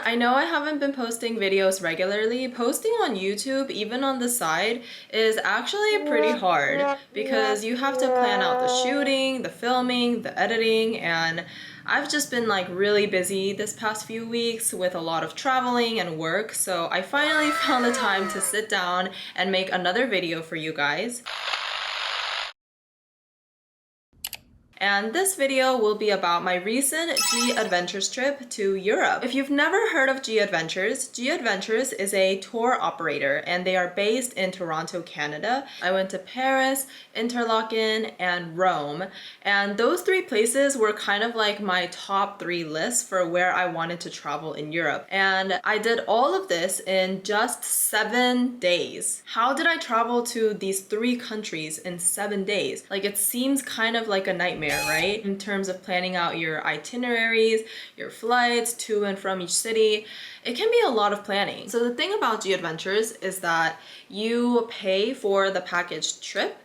I know I haven't been posting videos regularly. Posting on YouTube, even on the side, is actually pretty hard because you have to plan out the shooting, the filming, the editing, and I've just been like really busy this past few weeks with a lot of traveling and work, so I finally found the time to sit down and make another video for you guys. And this video will be about my recent G Adventures trip to Europe. If you've never heard of G Adventures is a tour operator and they are based in Toronto, Canada. I went to Paris, Interlaken, and Rome. And those three places were kind of like my top 3 lists for where I wanted to travel in Europe. And I did all of this in just 7 days. How did I travel to these 3 countries in 7 days? Like, it seems kind of like a nightmare, right? In terms of planning out your itineraries, your flights to and from each city, it can be a lot of planning. So the thing about G Adventures is that you pay for the package trip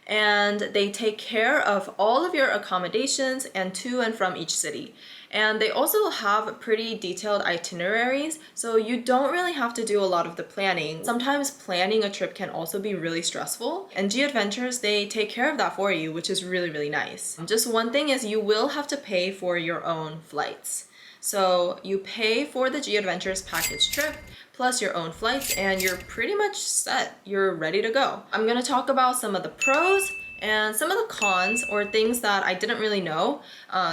and they take care of all of your accommodations and to and from each city. And they also have pretty detailed itineraries, so you don't really have to do a lot of the planning. Sometimes planning a trip can also be really stressful, and G Adventures, they take care of that for you, which is really, really nice. Just one thing is you will have to pay for your own flights. So you pay for the G Adventures package trip, plus your own flights, and you're pretty much set. You're ready to go. I'm gonna talk about some of the pros and some of the cons, or things that I didn't really know,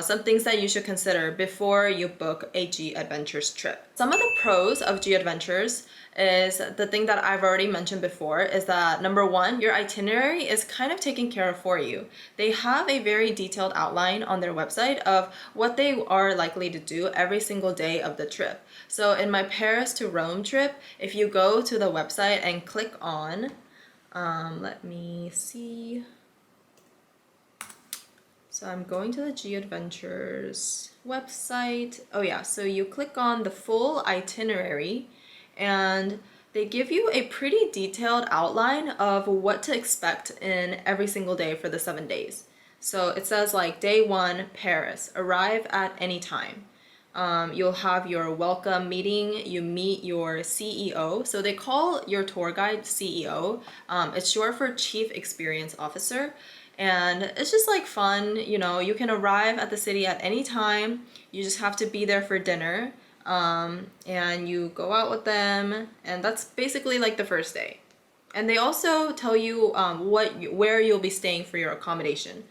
some things that you should consider before you book a G Adventures trip. Some of the pros of G Adventures is the thing that I've already mentioned before, is that number 1, your itinerary is kind of taken care of for you. They have a very detailed outline on their website of what they are likely to do every single day of the trip. So in my Paris to Rome trip, if you go to the website and click on, let me see. So I'm going to the G Adventures website. Oh yeah, so you click on the full itinerary and they give you a pretty detailed outline of what to expect in every single day for the 7 days. So it says like day 1, Paris, arrive at any time. You'll have your welcome meeting, you meet your CEO. So they call your tour guide CEO. It's short for Chief Experience Officer. And it's just like fun, you know, you can arrive at the city at any time. You just have to be there for dinner. And you go out with them, and that's basically like the first day. And they also tell you where you'll be staying for your accommodation.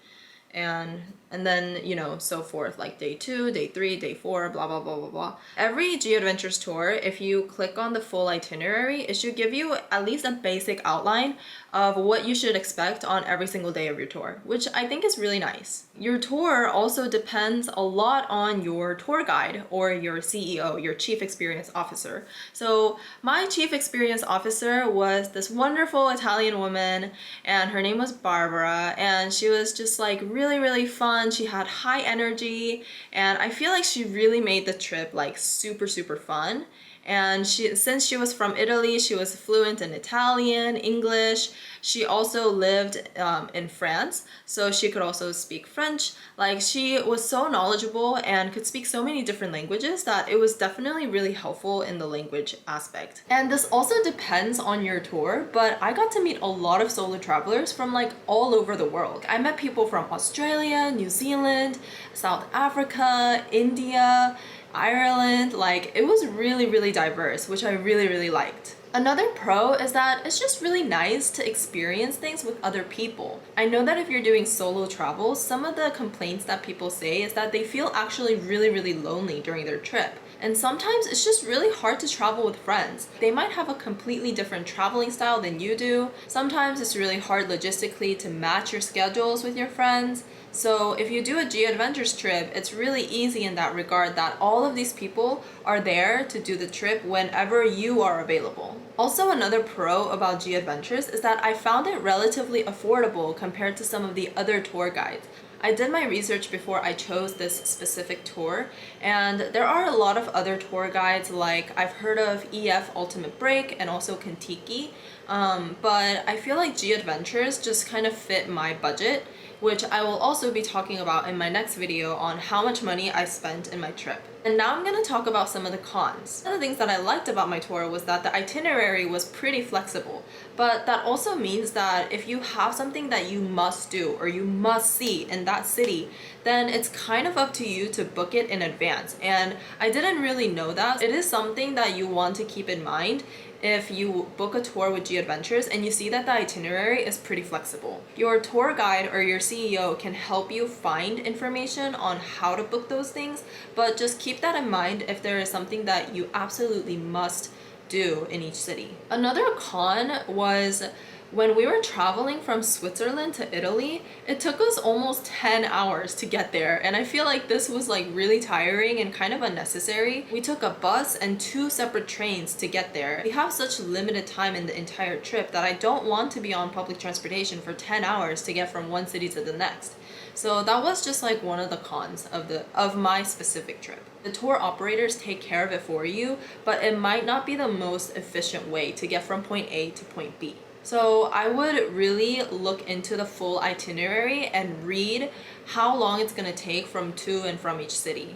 And then, you know, so forth, like day 2, day 3, day 4, blah, blah, blah, blah, blah. Every G Adventures tour, if you click on the full itinerary, it should give you at least a basic outline of what you should expect on every single day of your tour, which I think is really nice. Your tour also depends a lot on your tour guide or your CEO, your Chief Experience Officer. So my Chief Experience Officer was this wonderful Italian woman, and her name was Barbara, and she was just like really, really fun. She had high energy, and I feel like she really made the trip like super, super fun. And since she was from Italy, she was fluent in Italian, English. She also lived in France, so she could also speak French. Like, she was so knowledgeable and could speak so many different languages that it was definitely really helpful in the language aspect. And this also depends on your tour, but I got to meet a lot of solo travelers from like all over the world. I met people from Australia, New Zealand, South Africa, India, Ireland. Like, it was really, really diverse, which I really, really liked. Another pro is that it's just really nice to experience things with other people. I know that if you're doing solo travel, some of the complaints that people say is that they feel actually really, really lonely during their trip. And sometimes it's just really hard to travel with friends. They might have a completely different traveling style than you do. Sometimes it's really hard logistically to match your schedules with your friends. So if you do a G Adventures trip, it's really easy in that regard that all of these people are there to do the trip whenever you are available. Also, another pro about G Adventures is that I found it relatively affordable compared to some of the other tour guides. I did my research before I chose this specific tour, and there are a lot of other tour guides, like I've heard of EF Ultimate Break and also Kentucky, but I feel like G Adventures just kind of fit my budget. which I will also be talking about in my next video on how much money I spent in my trip. And now I'm going to talk about some of the cons. One of the things that I liked about my tour was that the itinerary was pretty flexible, but that also means that if you have something that you must do or you must see in that city, then it's kind of up to you to book it in advance. And I didn't really know that. It is something that you want to keep in mind if you book a tour with G Adventures and you see that the itinerary is pretty flexible. Your tour guide or your CEO can help you find information on how to book those things, but just keep that in mind if there is something that you absolutely must do in each city. Another con was when we were traveling from Switzerland to Italy, it took us almost 10 hours to get there, and I feel like this was like really tiring and kind of unnecessary. We took a bus and 2 separate trains to get there. We have such limited time in the entire trip that I don't want to be on public transportation for 10 hours to get from one city to the next. So that was just like one of the cons of my specific trip. The tour operators take care of it for you, but it might not be the most efficient way to get from point A to point B. So I would really look into the full itinerary and read how long it's gonna take from to and from each city.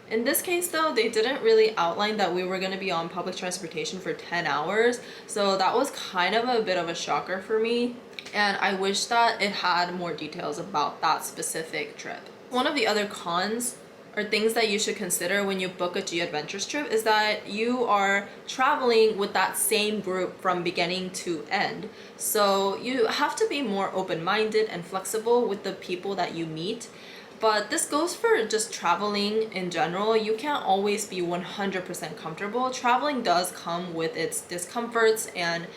In this case though, they didn't really outline that we were gonna be on public transportation for 10 hours, so that was kind of a bit of a shocker for me, and I wish that it had more details about that specific trip. One of the other cons or things that you should consider when you book a G Adventures trip is that you are traveling with that same group from beginning to end. So you have to be more open-minded and flexible with the people that you meet. But this goes for just traveling in general. You can't always be 100% comfortable. Traveling does come with its discomforts, and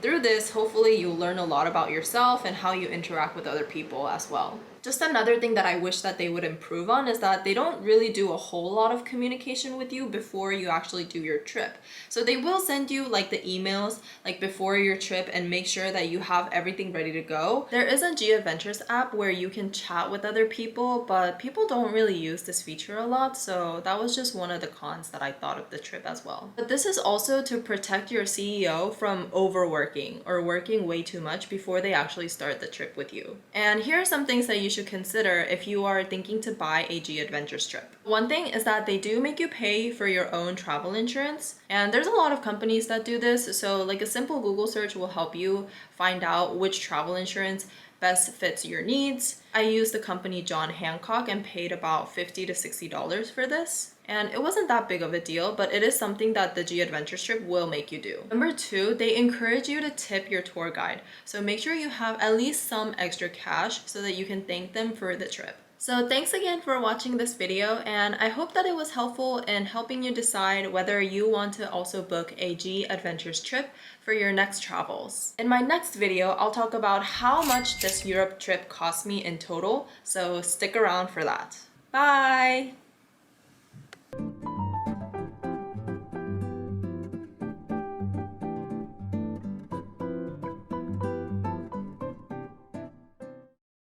through this, hopefully you'll learn a lot about yourself and how you interact with other people as well. Just another thing that I wish that they would improve on is that they don't really do a whole lot of communication with you before you actually do your trip. So they will send you like the emails like before your trip and make sure that you have everything ready to go. There is a G Adventures app where you can chat with other people, but people don't really use this feature a lot, so that was just one of the cons that I thought of the trip as well. But this is also to protect your CEO from overworking or working way too much before they actually start the trip with you. And here are some things that you should consider if you are thinking to buy a G Adventures trip. One thing is that they do make you pay for your own travel insurance, and there's a lot of companies that do this, so like a simple Google search will help you find out which travel insurance best fits your needs. I used the company John Hancock and paid about $50 to $60 for this. And it wasn't that big of a deal, but it is something that the G Adventures trip will make you do. Number 2, they encourage you to tip your tour guide. So make sure you have at least some extra cash so that you can thank them for the trip. So thanks again for watching this video, and I hope that it was helpful in helping you decide whether you want to also book a G Adventures trip for your next travels. In my next video, I'll talk about how much this Europe trip cost me in total, so stick around for that. Bye!